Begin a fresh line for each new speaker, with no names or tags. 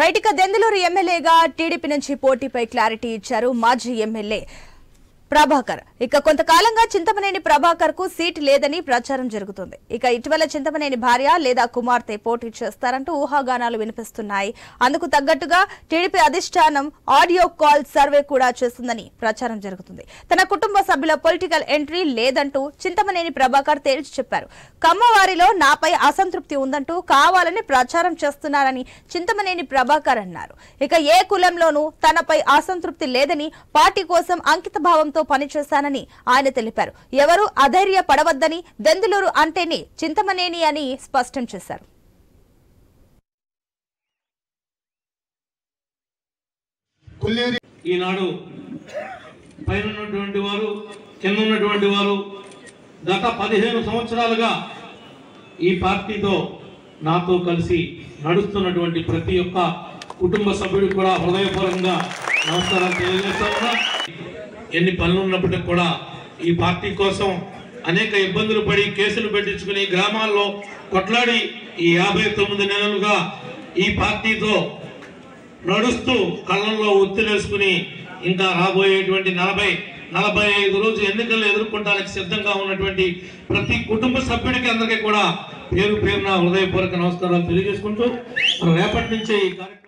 Right ఇక దెందులూరు ఎమ్మెల్యేగా TDP నుంచి పోటీపై క్లారిటీ ఇచ్చారు మాజీ ఎమ్మెల్యే ప్రభాకర్. ఇక కొంతకాలంగా చింతమనేని ప్రభాకర్ కు సీట్ లేదని ప్రచారం జరుగుతుంది. ఇక ఇటీవల చింతమనేని భార్య లేదా కుమార్తె పోటీ చేస్తారంటూ ఊహాగానాలు వినిపిస్తున్నాయి. అందుకు తగ్గట్టుగా టీడీపీ అధిష్టానం ఆడియో కాల్ సర్వే కూడా చేస్తుందని ప్రచారం జరుగుతుంది. తన కుటుంబ సభ్యుల పొలిటికల్ ఎంట్రీ లేదంటూ చింతమనేని ప్రభాకర్ తేల్చి చెప్పారు. కమ్మవారిలో నాపై అసంతృప్తి ఉందంటూ కావాలని ప్రచారం చేస్తున్నారని చింతమనేని ప్రభాకర్ అన్నారు. ఇక ఏ కులంలోనూ తనపై అసంతృప్తి లేదని, పార్టీ కోసం అంకిత భావంతో పనిచేశానని ఆయన తెలిపారు. ఎవరు అధైర్య పడవద్దని, దెందులూరు అంటేనే చింతమనేని అని స్పష్టం చేశారు.
ఈనాడు పైన ఉన్నటువంటి వారు, కింద ఉన్నటువంటి వారు గత 15 సంవత్సరాలుగా ఈ పార్టీతో నాతో కలిసి నడుస్తున్నటువంటి ప్రతి ఒక్క కుటుంబ సభ్యుడికి కూడా హృదయపూర్వకంగా నమస్కారాలు తెలియజేస్తా ఉన్నా. ఎన్ని పనులు ఉన్నప్పటికీ కూడా ఈ పార్టీ కోసం అనేక ఇబ్బందులు పడి కేసులు పెట్టించుకుని గ్రామాల్లో కొట్లాడి ఈ 59 నెలలుగా ఈ పార్టీతో నడుస్తూ కళ్ళల్లో ఒత్తిలేసుకుని ఇంకా రాబోయేటువంటి 40-45 రోజు ఎన్నికలను ఎదుర్కొనడానికి సిద్ధంగా ఉన్నటువంటి ప్రతి కుటుంబ సభ్యుడికి అందరికీ కూడా పేరు పేరున హృదయపూర్వక నమస్కారాలు తెలియజేసుకుంటూ రేపటి నుంచే ఈ కార్యక్రమం